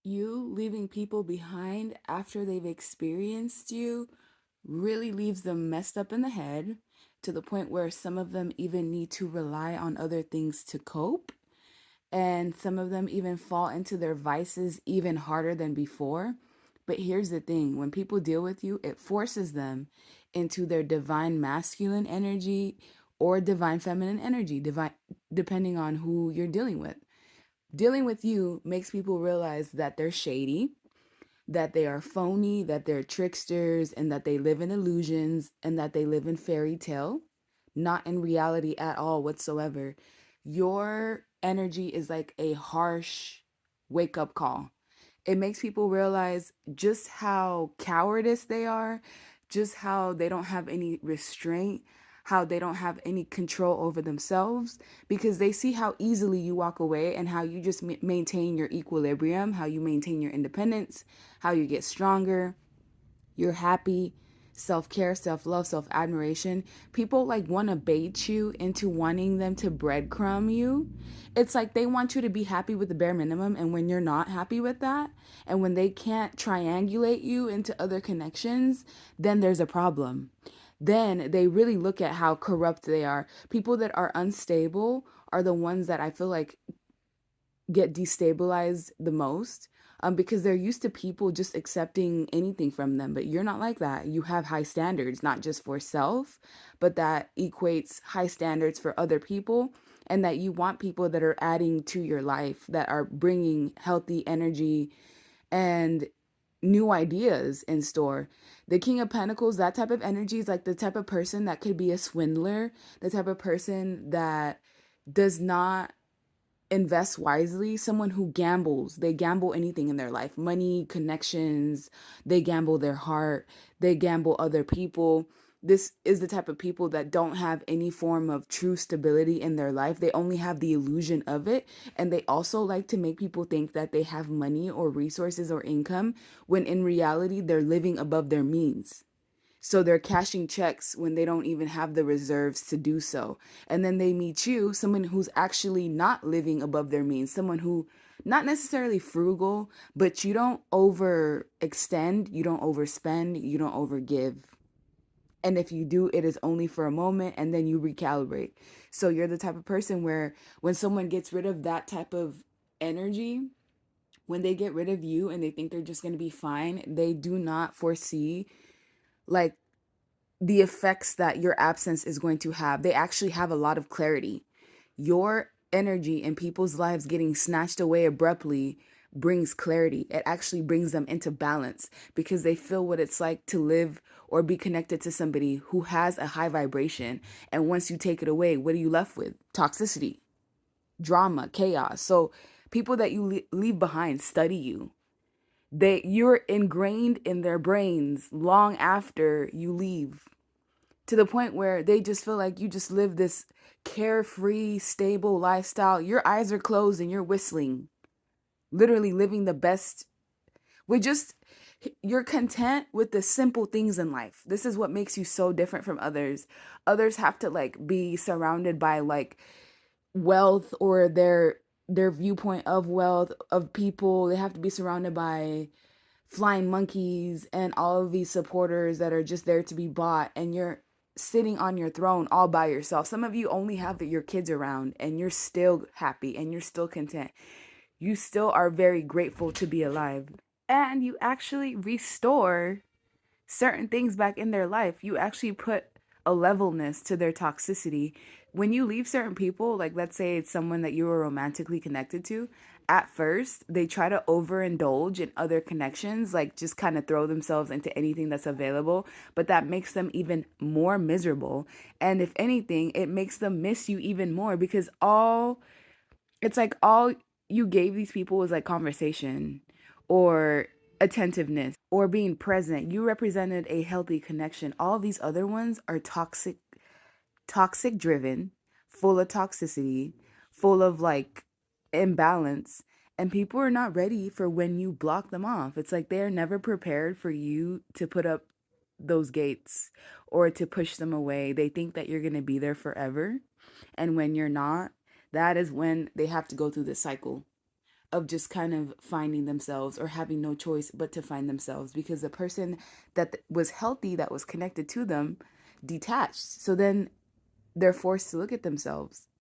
You leaving people behind after they've experienced you really leaves them messed up in the head to the point where some of them even need to rely on other things to cope. And some of them even fall into their vices even harder than before. But here's the thing, when people deal with you, it forces them into their divine masculine energy or divine feminine energy, depending on who you're dealing with. Dealing with you makes people realize that they're shady, that they are phony, that they're tricksters, and that they live in illusions and that they live in fairy tale, not in reality at all whatsoever. Your energy is like a harsh wake up call. It makes people realize just how cowardice they are, just how they don't have any restraint, how they don't have any control over themselves, because they see how easily you walk away and how you just maintain your equilibrium, how you maintain your independence, how you get stronger, you're happy, self-care, self-love, self-admiration. People like want to bait you into wanting them to breadcrumb you. It's like they want you to be happy with the bare minimum, and when you're not happy with that, and when they can't triangulate you into other connections, then there's a problem. Then they really look at how corrupt they are. People that are unstable are the ones that I feel like get destabilized the most, because they're used to people just accepting anything from them. But you're not like that. You have high standards, not just for self, but that equates high standards for other people, and that you want people that are adding to your life, that are bringing healthy energy and new ideas in store. The King of Pentacles, that type of energy is like the type of person that could be a swindler, the type of person that does not invest wisely, someone who gambles. They gamble anything in their life, money, connections, they gamble their heart, they gamble other people. This is the type of people that don't have any form of true stability in their life. They only have the illusion of it. And they also like to make people think that they have money or resources or income when in reality they're living above their means. So they're cashing checks when they don't even have the reserves to do so. And then they meet you, someone who's actually not living above their means, someone who not necessarily frugal, but you don't overextend, you don't overspend, you don't overgive. And if you do, it is only for a moment and then you recalibrate. So you're the type of person where when someone gets rid of that type of energy, when they get rid of you and they think they're just going to be fine, they do not foresee like the effects that your absence is going to have. They actually have a lot of clarity. Your energy in people's lives getting snatched away abruptly brings clarity. It actually brings them into balance because they feel what it's like to live or be connected to somebody who has a high vibration. And once you take it away, what are you left with? Toxicity, drama, chaos. So people that you leave behind study you. You're ingrained in their brains long after you leave, to the point where they just feel like you just live this carefree, stable lifestyle. Your eyes are closed and you're whistling, literally living the best with just, you're content with the simple things in life. This is what makes you so different from others. Others have to like be surrounded by like wealth or their viewpoint of wealth of people. They have to be surrounded by flying monkeys and all of these supporters that are just there to be bought, and you're sitting on your throne all by yourself. Some of you only have your kids around and you're still happy and you're still content. You still are very grateful to be alive. And you actually restore certain things back in their life. You actually put a levelness to their toxicity. When you leave certain people, like let's say it's someone that you were romantically connected to, at first they try to overindulge in other connections, like just kind of throw themselves into anything that's available, but that makes them even more miserable. And if anything, it makes them miss you even more because all you gave these people was like conversation or attentiveness or being present. You represented a healthy connection. All these other ones are toxic, toxic driven, full of toxicity, full of like imbalance. And people are not ready for when you block them off. It's like they are never prepared for you to put up those gates or to push them away. They think that you're going to be there forever. And when you're not, that is when they have to go through the cycle of just kind of finding themselves or having no choice but to find themselves, because the person that was healthy, that was connected to them, detached. So then they're forced to look at themselves